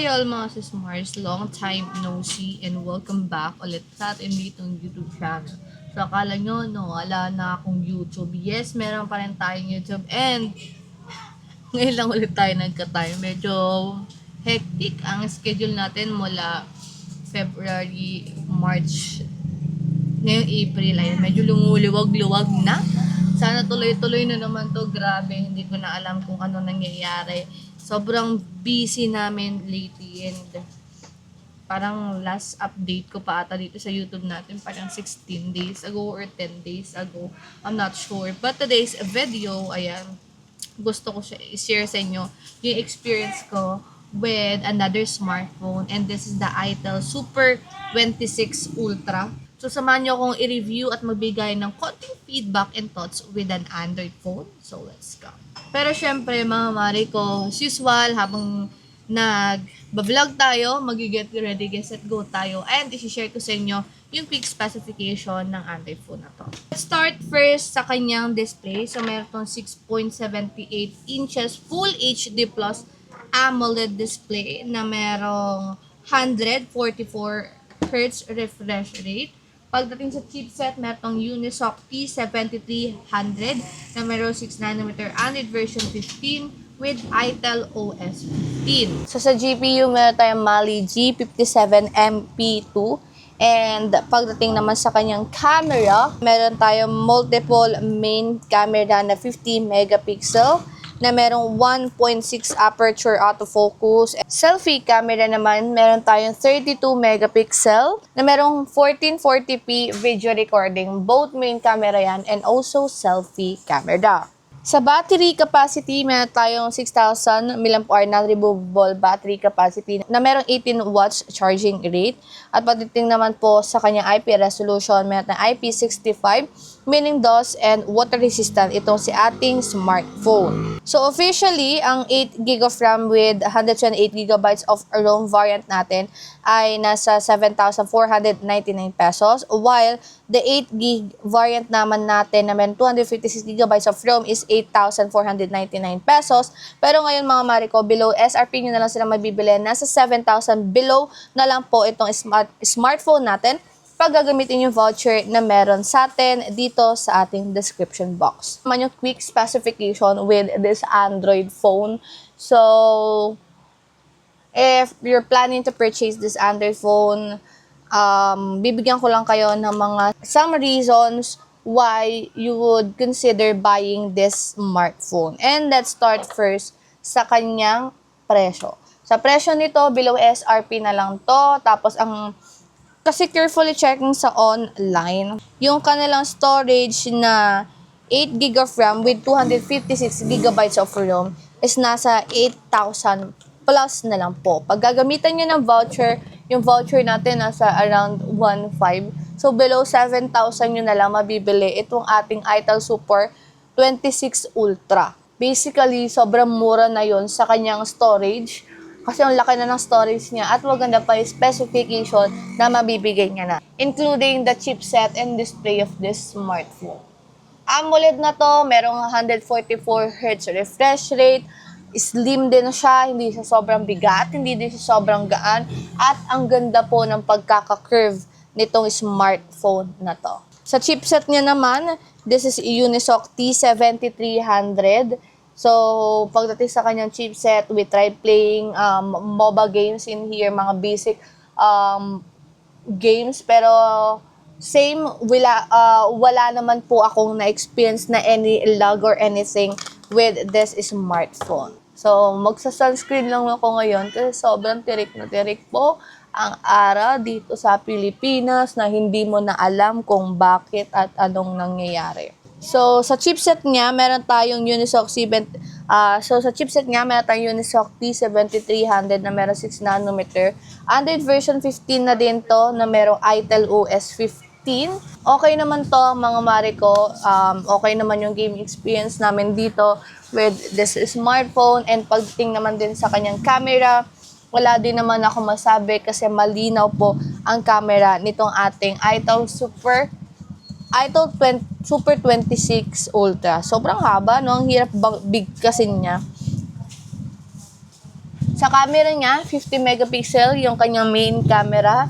Hi all mga sismars, long time no see and welcome back ulit sa atin ditong YouTube channel. So akala nyo, no, wala na akong YouTube. Yes, meron pa rin tayong YouTube and ngayon lang ulit tayo nagka-time. Medyo hectic ang schedule natin mula February, March, ngayong April. Ayun, medyo lumuliwag-luwag na. Sana tuloy-tuloy na naman to. Grabe, hindi ko na alam kung ano nangyayari. Sobrang busy namin lately and parang last update ko pa ata dito sa YouTube natin parang 16 days ago or 10 days ago. I'm not sure. But today's video, ayan, gusto ko i-share sa inyo yung experience ko with another smartphone and this is the Itel Super 26 Ultra. So, samahan nyo akong i-review at magbigay ng konting feedback and thoughts with an Android phone. So, let's go. Pero syempre, mga mari ko, as usual, habang nag-vlog tayo, mag-get ready, get set, go tayo. And isi-share ko sa inyo yung quick specification ng Android phone na to. Let's start first sa kanyang display. So, meron itong 6.78 inches Full HD Plus AMOLED display na merong 144 Hz refresh rate. Pagdating sa chipset, meron Unisoc T7300 na meron 6nm Android version 15 with Itel OS 15. So sa GPU, meron tayong Mali G57MP2. And pagdating naman sa kanyang camera, meron tayong multiple main camera na 50 megapixel na merong 1.6 aperture autofocus. Selfie camera naman, meron tayong 32 megapixel na merong 1440p video recording. Both main camera yan and also selfie camera. Sa battery capacity, meron tayong 6,000 mAh non-removable battery capacity na merong 18 watts charging rate. At pagdating naman po sa kanyang IP resolution, meron tayong IP65, meaning DOS and water resistant itong si ating smartphone. So officially, ang 8GB of RAM with 128GB of ROM variant natin ay nasa 7,499 pesos, while the 8GB variant naman natin na meron 256GB of ROM is 8,499 pesos. Pero ngayon mga Mariko, below SRP nyo na lang sila mabibili. Nasa 7,000 below na lang po itong smartphone natin pag gagamitin yung voucher na meron sa atin dito sa ating description box. Naman yung quick specification with this Android phone. So, if you're planning to purchase this Android phone, bibigyan ko lang kayo ng some reasons why you would consider buying this smartphone. And let's start first sa kanyang presyo. Sa presyo nito, below SRP na lang to. Tapos kasi carefully checking sa online, yung kanilang storage na 8GB of RAM with 256GB of ROM is nasa 8,000 plus na lang po. Pag gagamitan nyo ng voucher, yung voucher natin nasa around 1.5. So, below 7,000 nyo na lang mabibili itong ating Itel Super 26 Ultra. Basically, sobrang mura na yon sa kanyang storage. Kasi ang laki na ng storage niya at maganda pa yung specification na mabibigay niya na. Including the chipset and display of this smartphone. AMOLED na to, merong 144Hz refresh rate. Slim din siya, hindi siya sobrang bigat, hindi din siya sobrang gaan. At ang ganda po ng pagkaka-curve nitong smartphone na to. Sa chipset niya naman, this is Unisoc T7300. So, pagdating sa kanyang chipset, we tried playing MOBA games in here, mga basic games. Pero, same, wala naman po akong na-experience na any lag or anything with this smartphone. So, magsa-sunscreen lang ako ngayon kasi sobrang tirik na tirik po ang araw dito sa Pilipinas na hindi mo na alam kung bakit at anong nangyayari. So, sa chipset niya, meron tayong Unisoc T7300 na meron 6nm. Android version 15 na din to na merong Itel OS 15. Okay naman to mga Mariko. Okay naman yung game experience namin dito with this smartphone. And pagdating naman din sa kanyang camera, wala din naman ako masabi kasi malinaw po ang camera nitong ating Itel Super 26 Ultra. Sobrang haba, no? Ang hirap big kasi niya. Sa camera niya, 50 megapixel yung kanyang main camera.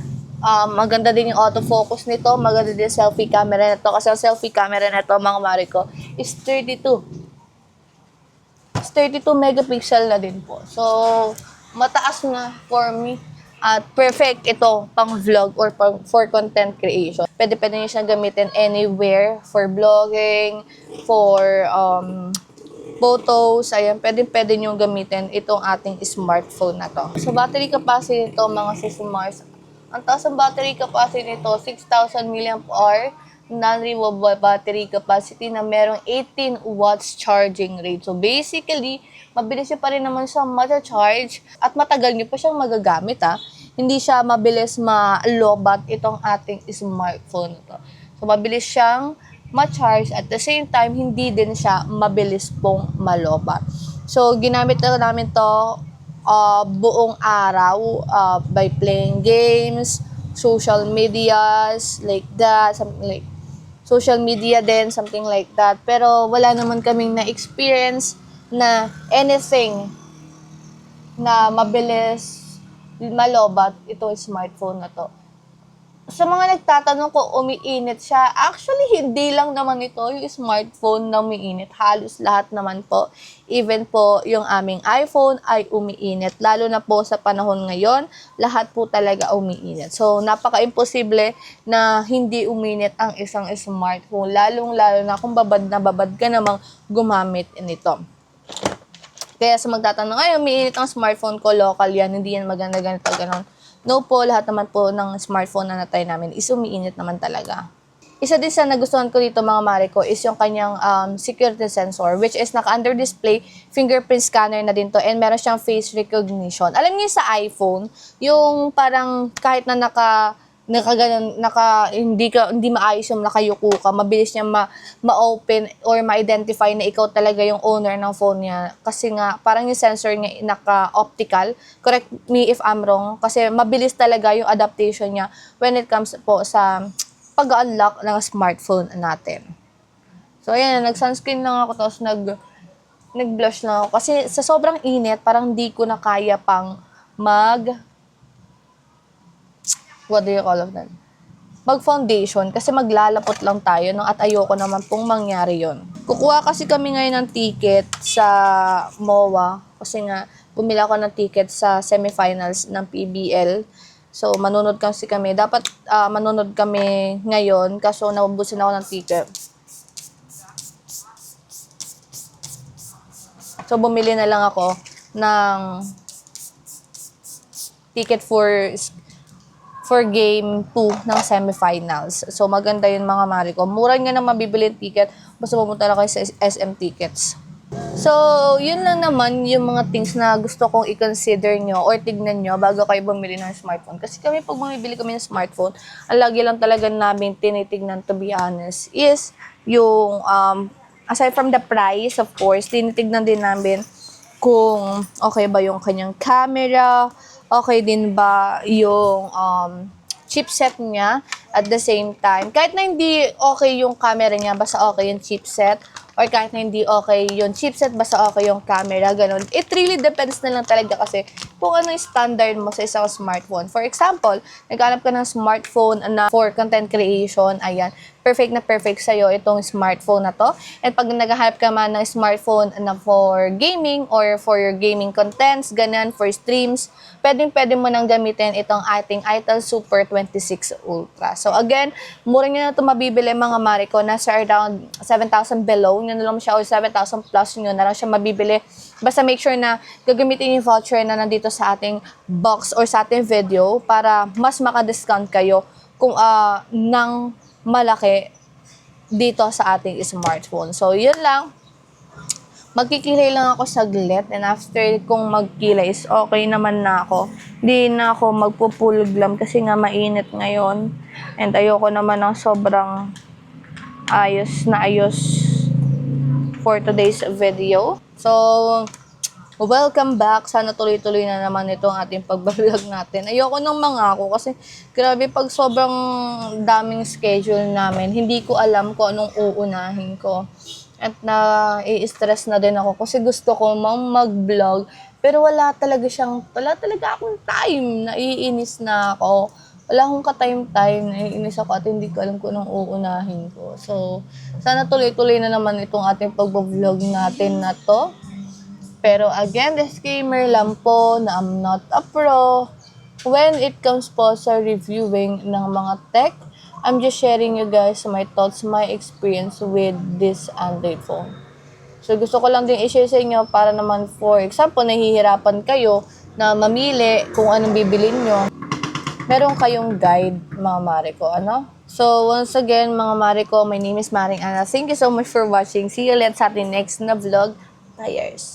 Maganda din yung autofocus nito. Maganda din selfie camera nito. Kasi ang selfie camera nito, mga Mariko, is 32. It's 32 megapixel na din po. So, mataas na for me. At perfect ito pang vlog or for content creation. Pwede nyo siyang gamitin anywhere for vlogging, for photos, ayan, pwede nyo gamitin itong ating smartphone na to. So, battery capacity nito, mga sis-Mars, ang taas ng battery capacity nito, 6,000 mAh, non-removable battery capacity na merong 18 watts charging rate. So, basically, mabilis nyo pa rin naman siya ma-charge at matagal nyo pa siyang magagamit, ha. Hindi siya mabilis ma-lobat itong ating smartphone ito. So, mabilis siyang ma-charge at the same time, hindi din siya mabilis pong malobat. So, ginamit na namin to buong araw by playing games, social medias, like that, something like social media din, something like that. Pero wala naman kaming na-experience na anything na mabilis malobat itong smartphone na to. Sa mga nagtatanong kung umiinit siya, actually hindi lang naman ito yung smartphone na umiinit. Halos lahat naman po. Even po yung aming iPhone ay umiinit. Lalo na po sa panahon ngayon, lahat po talaga umiinit. So, napaka-imposible na hindi uminit ang isang smartphone. Lalong-lalo na kung babad ka namang gumamit nito. Kaya sa magtatanong, ay umiinit ang smartphone ko, local yan, hindi yan maganda ganito, ganon. No po, lahat naman po ng smartphone na natry namin is umiinit naman talaga. Isa din sa nagustuhan ko dito, mga Mariko, is yung kanyang security sensor, which is naka-under display, fingerprint scanner na din to, and meron siyang face recognition. Alam niyo sa iPhone, yung parang kahit na hindi maayos yung nakayuko ka, mabilis niya ma-open or ma-identify na ikaw talaga yung owner ng phone niya. Kasi nga, parang yung sensor niya naka-optical. Correct me if I'm wrong. Kasi mabilis talaga yung adaptation niya when it comes po sa pag-unlock ng smartphone natin. So, ayan, nag-sunscreen lang ako, tapos nag-blush lang ako. Kasi sa sobrang init, parang di ko na kaya pang what do you call of that? Mag-foundation kasi maglalapot lang tayo no, at ayoko naman pong mangyari yon. Kukuha kasi kami ngayon ng ticket sa MOA kasi nga bumili ako ng ticket sa semifinals ng PBL. So, manunod kasi kami. Dapat manunod kami ngayon kaso naubusin ako ng ticket. So, bumili na lang ako ng ticket for game 2 ng semifinals. So, maganda yun, mga Mariko. Mura nga na mabibili yung ticket. Basta pumunta na kayo sa SM Tickets. So, yun lang naman yung mga things na gusto kong i-consider nyo or tignan nyo bago kayo bumili ng smartphone. Kasi kami, pag bumibili kami ng smartphone, ang lagi lang talaga namin tinitignan, to be honest, is yung, aside from the price, of course, tinitignan din namin kung okay ba yung kanyang camera, okay din ba yung chipset niya at the same time. Kahit na hindi okay yung camera niya, basta okay yung chipset. Or kahit na hindi okay yung chipset, basta okay yung camera, ganun. It really depends na lang talaga kasi kung ano yung standard mo sa isang smartphone. For example, naghanap ka ng smartphone na for content creation, ayan, perfect na perfect sa'yo itong smartphone na to. And pag naghahanap ka man ng smartphone na for gaming or for your gaming contents, ganyan, for streams, pwede mo nang gamitin itong ating Itel Super 26 Ultra. So again, mura nyo na ito mabibili, mga Mariko, nasa around 7,000 below, nyo na lang siya, o 7,000 plus nyo na lang siya mabibili. Basta make sure na gagamitin yung voucher na nandito sa ating box or sa ating video para mas maka-discount kayo kung ng malaki dito sa ating smartphone. So, yun lang. Magkikilay lang ako saglit and after kung magkilay is okay naman na ako. Hindi na ako magpupulglam kasi nga mainit ngayon. And ayoko naman ng sobrang ayos na ayos for today's video. So, welcome back. Sana tuloy-tuloy na naman itong ating pagbablog natin. Ayoko nang mangako kasi grabe pag sobrang daming schedule namin, hindi ko alam kung anong uunahin ko. at na-i-stress na din ako kasi gusto ko mag-vlog pero wala talaga akong time, naiinis na ako. Wala akong ka-time-time, naiinis ako at hindi ko alam kung anong uunahin ko. So, sana tuloy-tuloy na naman itong ating pag-vlog natin na to. Pero again, disclaimer lang po na I'm not a pro. When it comes po sa reviewing ng mga tech, I'm just sharing you guys my thoughts, my experience with this Android phone. So, gusto ko lang din i-share sa inyo para naman for example, nahihirapan kayo na mamili kung anong bibilin nyo. Meron kayong guide, mga mare ko, ano? So, once again, mga mare ko, my name is Maring Ana. Thank you so much for watching. See you ulit sa ating next na vlog. Tayers!